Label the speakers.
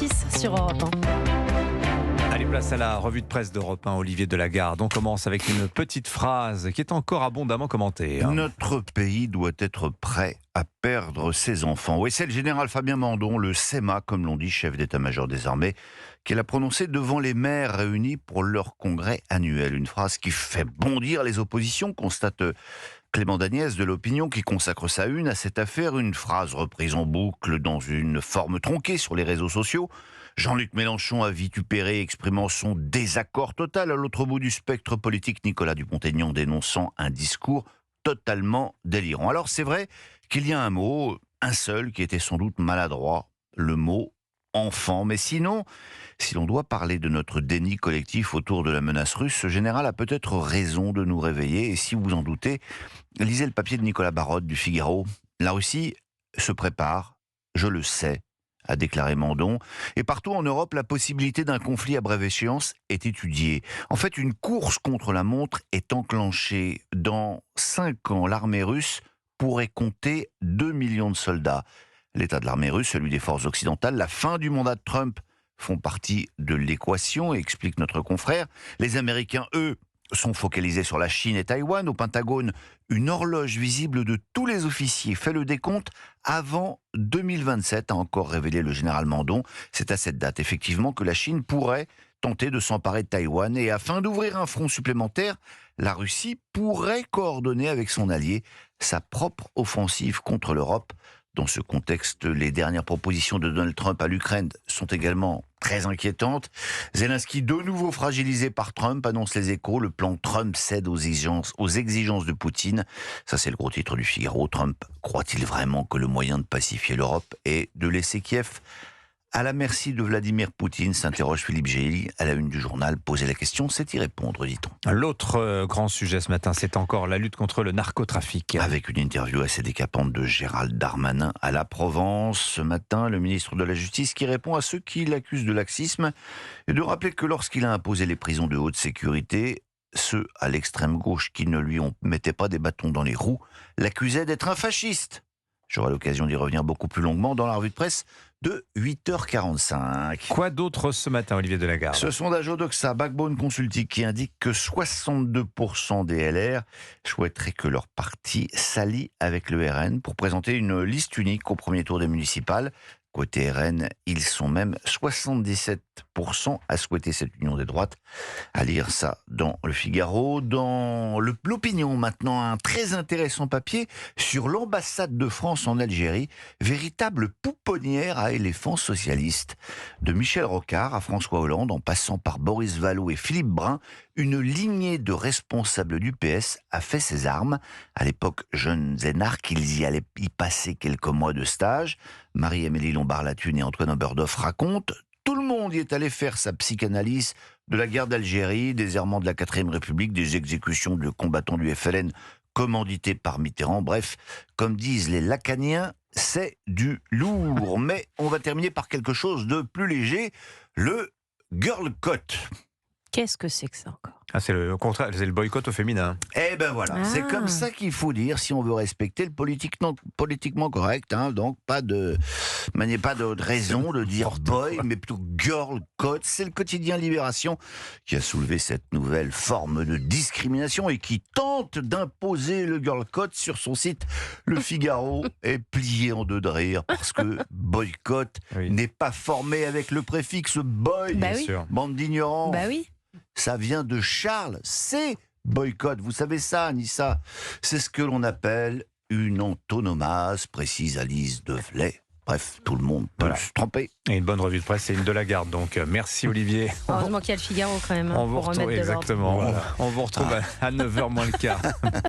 Speaker 1: 8h06 sur Europe 1.
Speaker 2: Allez, place à la revue de presse d'Europe 1, Olivier Delagarde. On commence avec une petite phrase qui est encore abondamment commentée.
Speaker 3: Notre pays doit être prêt à perdre ses enfants. Oui, c'est le général Fabien Mandon, le CEMA, comme l'on dit, chef d'état-major des armées, qui l'a prononcé devant les maires réunis pour leur congrès annuel. Une phrase qui fait bondir les oppositions, constate Clément Dagnès de l'Opinion, qui consacre sa une à cette affaire. Une phrase reprise en boucle dans une forme tronquée sur les réseaux sociaux. Jean-Luc Mélenchon a vitupéré, exprimant son désaccord total. À l'autre bout du spectre politique, Nicolas Dupont-Aignan dénonçant un discours totalement délirant. Alors c'est vrai qu'il y a un mot, un seul, qui était sans doute maladroit, le mot enfant. Mais sinon, si l'on doit parler de notre déni collectif autour de la menace russe, ce général a peut-être raison de nous réveiller. Et si vous en doutez, lisez le papier de Nicolas Barotte du Figaro. La Russie se prépare, je le sais, a déclaré Mandon. Et partout en Europe, la possibilité d'un conflit à brève échéance est étudiée. En fait, une course contre la montre est enclenchée. Dans 5 ans, l'armée russe pourrait compter 2 millions de soldats. L'état de l'armée russe, celui des forces occidentales, la fin du mandat de Trump font partie de l'équation, explique notre confrère. Les Américains, eux, sont focalisés sur la Chine et Taïwan. Au Pentagone, une horloge visible de tous les officiers fait le décompte avant 2027, a encore révélé le général Mandon. C'est à cette date, effectivement, que la Chine pourrait tenter de s'emparer de Taïwan. Et afin d'ouvrir un front supplémentaire, la Russie pourrait coordonner avec son allié sa propre offensive contre l'Europe. Dans ce contexte, les dernières propositions de Donald Trump à l'Ukraine sont également très inquiétantes. Zelensky, de nouveau fragilisé par Trump, annonce les Échos. Le plan Trump cède aux exigences de Poutine. Ça, c'est le gros titre du Figaro. Trump croit-il vraiment que le moyen de pacifier l'Europe est de laisser Kiev à la merci de Vladimir Poutine, s'interroge Philippe Gély à la une du journal. Poser la question, c'est y répondre, dit-on.
Speaker 2: L'autre grand sujet ce matin, c'est encore la lutte contre le narcotrafic.
Speaker 3: Avec une interview assez décapante de Gérald Darmanin à la Provence. Ce matin, le ministre de la Justice qui répond à ceux qui l'accusent de laxisme et de rappeler que lorsqu'il a imposé les prisons de haute sécurité, ceux à l'extrême gauche qui ne lui mettaient pas des bâtons dans les roues l'accusaient d'être un fasciste. J'aurai l'occasion d'y revenir beaucoup plus longuement dans la revue de presse de 8h45.
Speaker 2: Quoi d'autre ce matin, Olivier Delagarde?
Speaker 3: Ce sondage Odoxa, Backbone Consulting, qui indique que 62% des LR souhaiteraient que leur parti s'allie avec le RN pour présenter une liste unique au premier tour des municipales. Côté RN, ils sont même 77% à souhaiter cette union des droites. À lire ça dans le Figaro. Dans l'Opinion maintenant, un très intéressant papier sur l'ambassade de France en Algérie, véritable pouponnière à éléphants socialistes. De Michel Rocard à François Hollande, en passant par Boris Vallaud et Philippe Brun, une lignée de responsables du PS a fait ses armes. À l'époque, jeunes énarques, ils y allaient y passer quelques mois de stage. Marie-Amélie Lombard-Latune et Antoine Oberdoff racontent. Tout le monde y est allé faire sa psychanalyse de la guerre d'Algérie, des errements de la 4ème République, des exécutions de combattants du FLN commandités par Mitterrand. Bref, comme disent les lacaniens, c'est du lourd. Mais on va terminer par quelque chose de plus léger, le girl code.
Speaker 1: Qu'est-ce que c'est que ça encore?
Speaker 2: C'est le contraire, c'est le boycott au féminin.
Speaker 3: Eh ben voilà, c'est comme ça qu'il faut dire si on veut respecter le politiquement correct. Donc maniez pas de raison de dire boy, mais plutôt girl code. C'est le quotidien Libération qui a soulevé cette nouvelle forme de discrimination et qui tente d'imposer le girl code sur son site. Le Figaro est plié en deux de rire parce que boycott n'est pas formé avec le préfixe boy.
Speaker 1: Bah oui.
Speaker 3: Bande d'ignorants.
Speaker 1: Bah oui.
Speaker 3: Ça vient de Charles, c'est boycott. Vous savez ça, Anissa? C'est ce que l'on appelle une antonomase, précise Alice Develay. Bref, tout le monde peut se tromper.
Speaker 2: Et une bonne revue de presse, c'est une Delagarde. Donc, merci Olivier.
Speaker 1: Heureusement qu'il y a le Figaro quand même.
Speaker 2: On vous
Speaker 1: pour remettre
Speaker 2: retrouve
Speaker 1: de l'ordre.
Speaker 2: exactement. Voilà. On vous retrouve à 9h moins le quart.